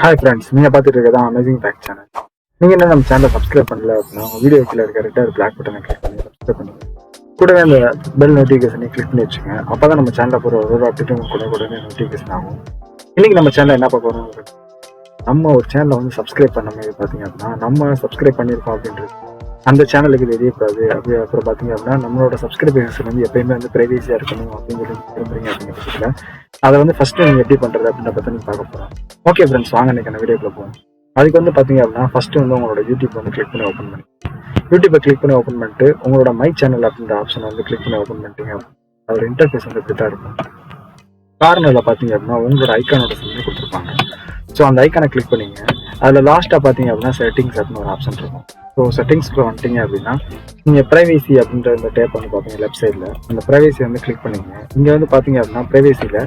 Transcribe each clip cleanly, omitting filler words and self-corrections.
Hi friends, நீங்கள் பார்த்துட்டு இருக்கிறதா அமேசிங் ஃபேக்ட் சேனல். நீங்கள் என்ன நம்ம சேனலை சப்ஸ்கிரைப் பண்ணல அப்படின்னா உங்கள் வீடியோ கீழே இருக்க ரெட் பிளாக் பட்டனை கிளிக் பண்ணி சப்ஸ்கிரைப் பண்ணுங்க. கூடவே அந்த பெல் நோட்டிஃபிகேஷனை கிளிக் பண்ணி வச்சுங்க. அப்போ தான் நம்ம சேனலில் போகிற ஒரு அப்டேட்டும் உடனே நோட்டிஃபிகேஷன் ஆகும். இன்றைக்கி நம்ம சேனலில் என்ன பார்க்க போகிறோம், நம்ம ஒரு சேனலை வந்து சப்ஸ்கிரைப் பண்ண மாதிரி பார்த்தீங்க அப்படின்னா நம்ம சப்ஸ்கிரைப் பண்ணியிருக்கோம் அப்படின்றது அந்த சேனலுக்கு தெரியக்கூடாது. அப்புறம் பார்த்தீங்க அப்படின்னா நம்மளோட சப்ஸ்கிரைபர்ஸ் வந்து எப்பயுமே வந்து ப்ரைவேசியாக இருக்கணும் அப்படின்னு சொல்லி விரும்புறீங்க அப்படிங்கிறதுல அதை வந்து ஃபஸ்ட்டு நீங்கள் எப்படி பண்ணுறது அப்படின்ற பற்றி நீங்கள் பார்க்க போகிறோம். ஓகே ஃப்ரெண்ட்ஸ், வாங்க இன்றைக்கான வீடியோக்குள்ள போவோம். அதுக்கு வந்து பார்த்தீங்க அப்படின்னா ஃபஸ்ட்டு வந்து உங்களோட யூடியூப் வந்து கிளிக் பண்ணி ஓப்பன் பண்ணி யூடியூப்பை கிளிக் பண்ணி ஓப்பன் பண்ணிட்டு உங்களோட மை சேனல் அப்படின்ற ஆப்ஷனை வந்து கிளிக் பண்ணி ஓப்பன் பண்ணிட்டீங்க. அதோட இன்டர்ஃபேஸ் வந்து இப்படி தான் இருக்கும். கார்னரில் பார்த்தீங்க அப்படின்னா உங்களோட ஐக்கானோட வந்து கொடுத்துருப்பாங்க. ஸோ அந்த ஐக்கானை கிளிக் பண்ணிங்க. அதில் லாஸ்ட்டாக பார்த்தீங்க அப்படின்னா செட்டிங்ஸ் அப்படின்னு ஒரு ஆப்ஷன் இருக்கும். ஸோ செட்டிங்ஸ்க்கு வந்துட்டீங்க அப்படின்னா நீங்கள் ப்ரைவேசி அப்படின்ற இந்த டேப் வந்து பார்த்தீங்க லெஃப்ட் சைடில் அந்த ப்ரைவேசி வந்து கிளிக் பண்ணிங்க. இங்கே வந்து பார்த்தீங்க அப்படின்னா ப்ரைவேசியில்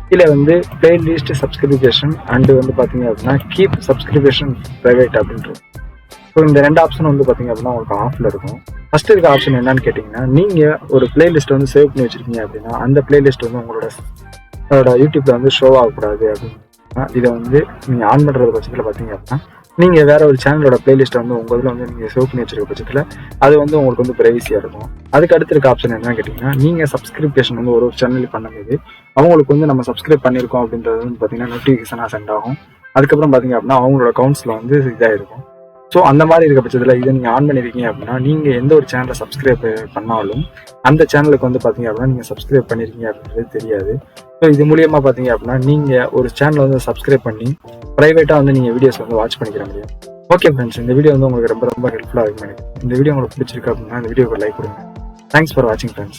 கீழே வந்து பிளேலிஸ்ட் சப்ஸ்கிரிப்ஷன் அண்டு வந்து பார்த்தீங்க அப்படின்னா கீப் சப்ஸ்கிரிப்ஷன் ப்ரைவேட் அப்படின்றது. ஸோ இந்த ரெண்டு ஆப்ஷன் வந்து பார்த்தீங்க அப்படின்னா உங்களுக்கு ஆஃபில் இருக்கும். ஃபர்ஸ்ட் இருக்க ஆப்ஷன் என்னன்னு கேட்டிங்கன்னா, நீங்கள் ஒரு பிளேலிஸ்ட் வந்து சேவ் பண்ணி வச்சுருக்கீங்க அப்படின்னா அந்த பிளேலிஸ்ட் வந்து உங்களோட யூடியூப்பில் வந்து ஷோ ஆகக்கூடாது அப்படின்னு இதை வந்து நீங்கள் ஆன் பண்ணுறது பட்சத்தில் பார்த்தீங்க அப்படின்னா நீங்கள் வேற ஒரு சேனலோட பிளேலிஸ்ட்டை வந்து உங்கள் இதில் வந்து நீங்கள் சேவ் பண்ணி வச்சிருக்க பட்சத்தில் அது வந்து உங்களுக்கு வந்து ப்ரைவசியாக இருக்கும். அதுக்கு அடுத்து இருக்க ஆப்ஷன் என்னன்னு கேட்டிங்கன்னா, நீங்கள் சப்ஸ்கிரிப்ஷன் வந்து ஒரு சேனலுக்கு பண்ணும்போது அவங்களுக்கு வந்து நம்ம சப்ஸ்கிரைப் பண்ணியிருக்கோம் அப்படின்றது வந்து பார்த்தீங்கன்னா நோட்டிஃபிகேஷனாக சென்ட் ஆகும். அதுக்கப்புறம் பார்த்தீங்க அப்படின்னா அவங்களோட அக்கௌண்ட்ஸில் வந்து இதாக இருக்கும். ஸோ அந்த மாதிரி இருக்க பட்சத்தில் இதை நீங்கள் ஆன் பண்ணியிருக்கீங்க அப்படின்னா நீங்கள் எந்த ஒரு சேனலை சப்ஸ்கிரைப் பண்ணாலும் அந்த சேனலுக்கு வந்து பார்த்தீங்க அப்படின்னா நீங்கள் சப்ஸ்கிரைப் பண்ணியிருக்கீங்க அப்படின்றது தெரியாது. ஸோ இது மூலியமாக பார்த்தீங்க அப்படின்னா நீங்கள் ஒரு சேனலை வந்து சப்ஸ்கிரைப் பண்ணி ப்ரைவேட்டாக வந்து நீங்கள் வீடியோஸ் வந்து வாட்ச் பண்ணிக்கிற முடியும். ஓகே ஃப்ரெண்ட்ஸ், இந்த வீடியோ வந்து உங்களுக்கு ரொம்ப ஹெல்ப்ஃபுல்லாக இருக்கும். இந்த வீடியோ உங்களுக்கு பிடிச்சிருக்கு அப்படின்னா இந்த வீடியோக்கு லைக் கொடுங்க. தேங்க்ஸ் ஃபார் வாட்சிங் ஃப்ரெண்ட்ஸ்.